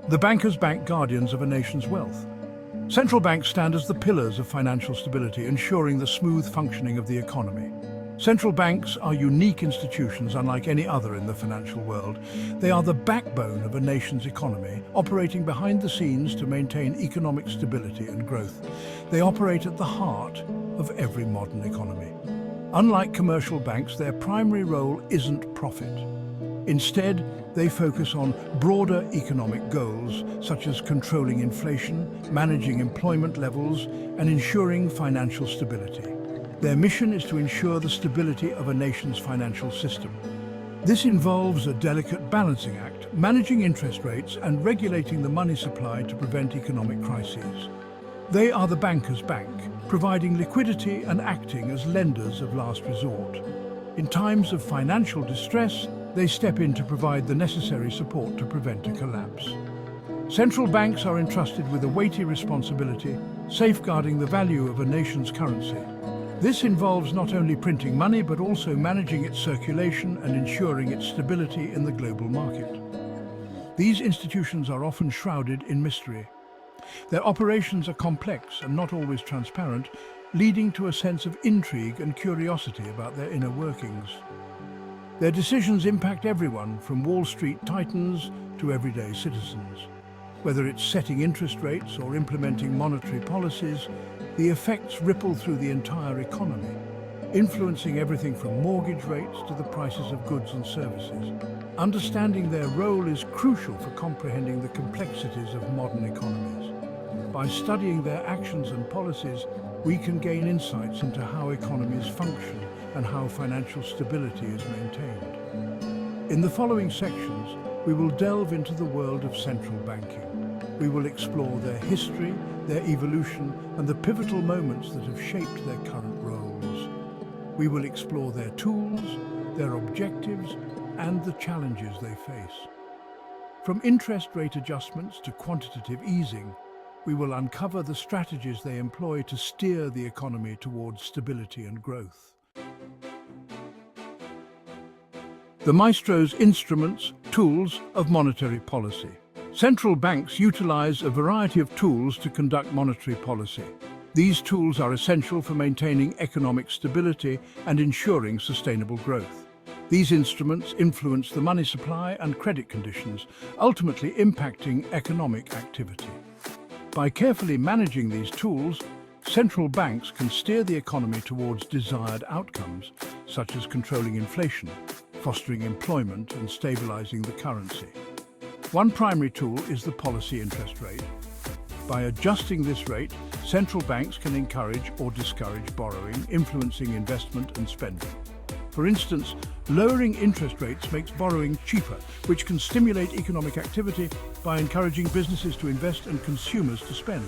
The bankers bank guardians of a nation's wealth. Central banks stand as the pillars of financial stability, ensuring the smooth functioning of the economy. Central banks are unique institutions unlike any other in the financial world. They are the backbone of a nation's economy, operating behind the scenes to maintain economic stability and growth. They operate at the heart of every modern economy. Unlike commercial banks, their primary role isn't profit. Instead, they focus on broader economic goals, such as controlling inflation, managing employment levels, and ensuring financial stability. Their mission is to ensure the stability of a nation's financial system. This involves a delicate balancing act, managing interest rates and regulating the money supply to prevent economic crises. They are the banker's bank, providing liquidity and acting as lenders of last resort. In times of financial distress, they step in to provide the necessary support to prevent a collapse. Central banks are entrusted with a weighty responsibility, safeguarding the value of a nation's currency. This involves not only printing money, but also managing its circulation and ensuring its stability in the global market. These institutions are often shrouded in mystery. Their operations are complex and not always transparent, leading to a sense of intrigue and curiosity about their inner workings. Their decisions impact everyone from Wall Street titans to everyday citizens. Whether it's setting interest rates or implementing monetary policies, the effects ripple through the entire economy, influencing everything from mortgage rates to the prices of goods and services. Understanding their role is crucial for comprehending the complexities of modern economies. By studying their actions and policies, we can gain insights into how economies function and how financial stability is maintained. In the following sections, we will delve into the world of central banking. We will explore their history, their evolution, and the pivotal moments that have shaped their current roles. We will explore their tools, their objectives, and the challenges they face. From interest rate adjustments to quantitative easing, we will uncover the strategies they employ to steer the economy towards stability and growth. The maestro's instruments, tools of monetary policy. Central banks utilize a variety of tools to conduct monetary policy. These tools are essential for maintaining economic stability and ensuring sustainable growth. These instruments influence the money supply and credit conditions, ultimately impacting economic activity. By carefully managing these tools, central banks can steer the economy towards desired outcomes, such as controlling inflation, fostering employment, and stabilizing the currency. One primary tool is the policy interest rate. By adjusting this rate, central banks can encourage or discourage borrowing, influencing investment and spending. For instance, lowering interest rates makes borrowing cheaper, which can stimulate economic activity by encouraging businesses to invest and consumers to spend.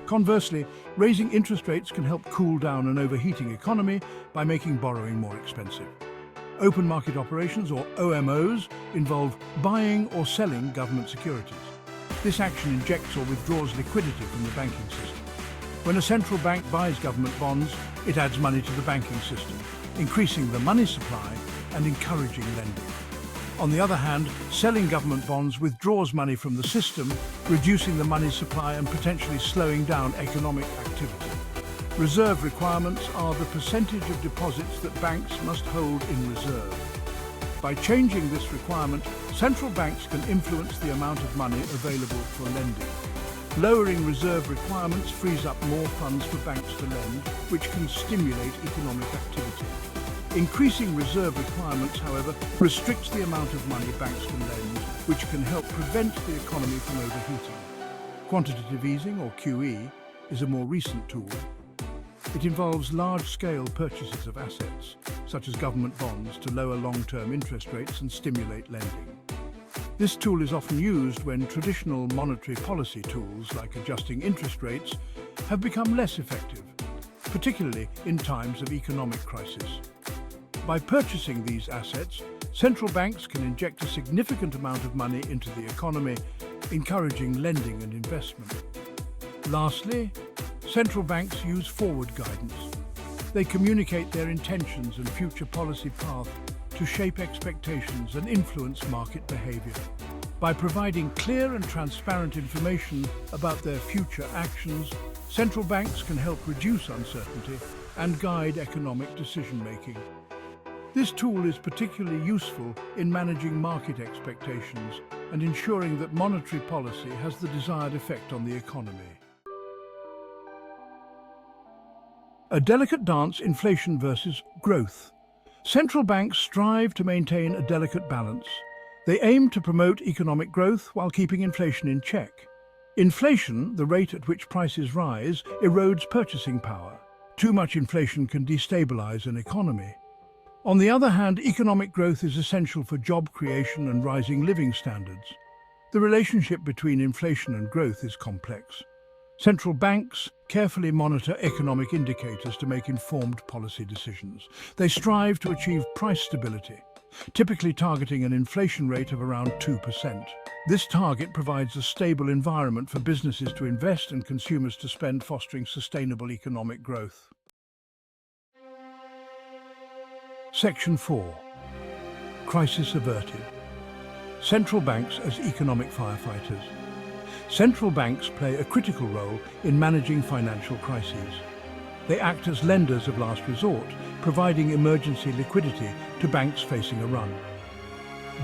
Conversely, raising interest rates can help cool down an overheating economy by making borrowing more expensive. Open market operations, or OMOs, involve buying or selling government securities. This action injects or withdraws liquidity from the banking system. When a central bank buys government bonds, it adds money to the banking system, increasing the money supply and encouraging lending. On the other hand, selling government bonds withdraws money from the system, reducing the money supply and potentially slowing down economic activity. Reserve requirements are the percentage of deposits that banks must hold in reserve. By changing this requirement, central banks can influence the amount of money available for lending. Lowering reserve requirements frees up more funds for banks to lend, which can stimulate economic activity. Increasing reserve requirements, however, restricts the amount of money banks can lend, which can help prevent the economy from overheating. Quantitative easing, or QE, is a more recent tool. It involves large-scale purchases of assets, such as government bonds, to lower long-term interest rates and stimulate lending. This tool is often used when traditional monetary policy tools, like adjusting interest rates, have become less effective, particularly in times of economic crisis. By purchasing these assets, central banks can inject a significant amount of money into the economy, encouraging lending and investment. Lastly, central banks use forward guidance. They communicate their intentions and future policy path to shape expectations and influence market behavior. By providing clear and transparent information about their future actions, central banks can help reduce uncertainty and guide economic decision-making. This tool is particularly useful in managing market expectations and ensuring that monetary policy has the desired effect on the economy. A delicate dance: inflation versus growth. Central banks strive to maintain a delicate balance. They aim to promote economic growth while keeping inflation in check. Inflation, the rate at which prices rise, erodes purchasing power. Too much inflation can destabilize an economy. On the other hand, economic growth is essential for job creation and rising living standards. The relationship between inflation and growth is complex. Central banks carefully monitor economic indicators to make informed policy decisions. They strive to achieve price stability, typically targeting an inflation rate of around 2%. This target provides a stable environment for businesses to invest and consumers to spend, fostering sustainable economic growth. Section 4. Crisis averted. Central banks as economic firefighters. Central banks play a critical role in managing financial crises. They act as lenders of last resort, providing emergency liquidity to banks facing a run.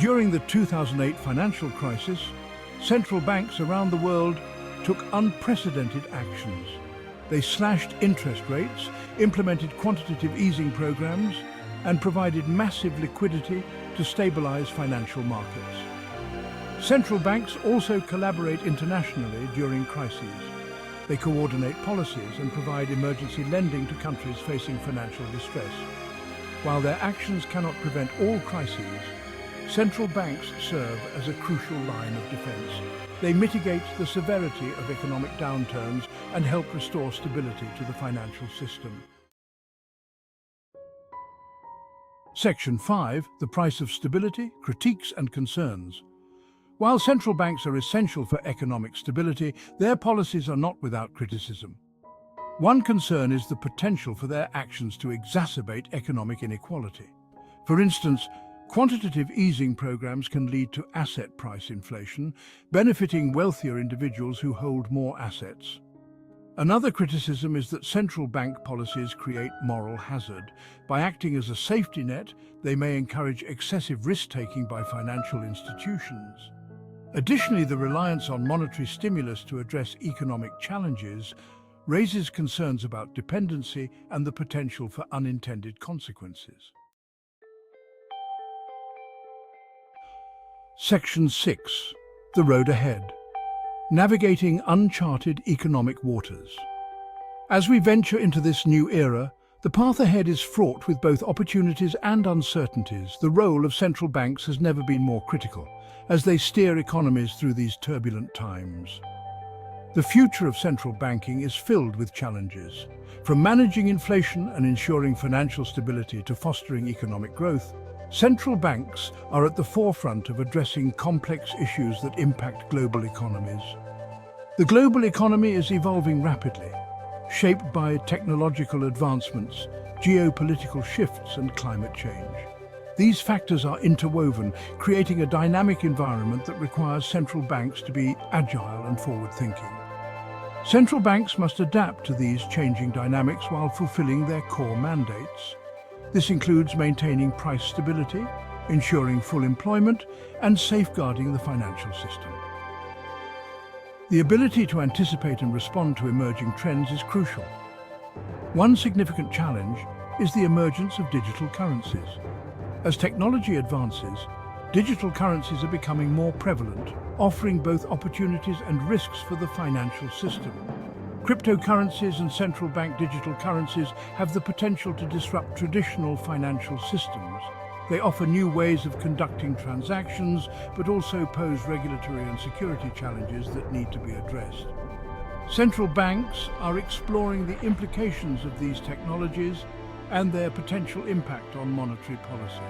During the 2008 financial crisis, central banks around the world took unprecedented actions. They slashed interest rates, implemented quantitative easing programs, and provided massive liquidity to stabilize financial markets. Central banks also collaborate internationally during crises. They coordinate policies and provide emergency lending to countries facing financial distress. While their actions cannot prevent all crises, central banks serve as a crucial line of defense. They mitigate the severity of economic downturns and help restore stability to the financial system. Section 5. The price of stability, critiques and concerns. While central banks are essential for economic stability, their policies are not without criticism. One concern is the potential for their actions to exacerbate economic inequality. For instance, quantitative easing programs can lead to asset price inflation, benefiting wealthier individuals who hold more assets. Another criticism is that central bank policies create moral hazard. By acting as a safety net, they may encourage excessive risk-taking by financial institutions. Additionally, the reliance on monetary stimulus to address economic challenges raises concerns about dependency and the potential for unintended consequences. Section 6. The road ahead. Navigating uncharted economic waters. As we venture into this new era, the path ahead is fraught with both opportunities and uncertainties. The role of central banks has never been more critical, as they steer economies through these turbulent times. The future of central banking is filled with challenges. From managing inflation and ensuring financial stability to fostering economic growth, central banks are at the forefront of addressing complex issues that impact global economies. The global economy is evolving rapidly, shaped by technological advancements, geopolitical shifts, and climate change. These factors are interwoven, creating a dynamic environment that requires central banks to be agile and forward-thinking. Central banks must adapt to these changing dynamics while fulfilling their core mandates. This includes maintaining price stability, ensuring full employment, and safeguarding the financial system. The ability to anticipate and respond to emerging trends is crucial. One significant challenge is the emergence of digital currencies. As technology advances, digital currencies are becoming more prevalent, offering both opportunities and risks for the financial system. Cryptocurrencies and central bank digital currencies have the potential to disrupt traditional financial systems. They offer new ways of conducting transactions, but also pose regulatory and security challenges that need to be addressed. Central banks are exploring the implications of these technologies and their potential impact on monetary policy.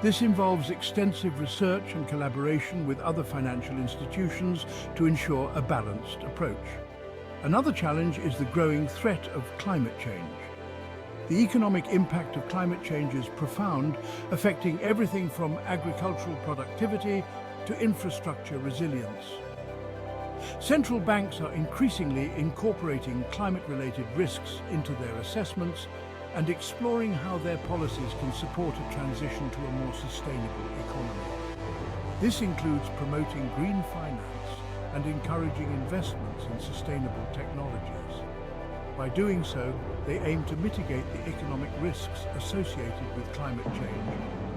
This involves extensive research and collaboration with other financial institutions to ensure a balanced approach. Another challenge is the growing threat of climate change. The economic impact of climate change is profound, affecting everything from agricultural productivity to to infrastructure resilience. Central banks are increasingly incorporating climate-related risks into their assessments and exploring how their policies can support a transition to a more sustainable economy. This includes promoting green finance and encouraging investments in sustainable technologies. By doing so, they aim to mitigate the economic risks associated with climate change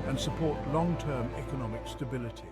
and support long-term economic stability.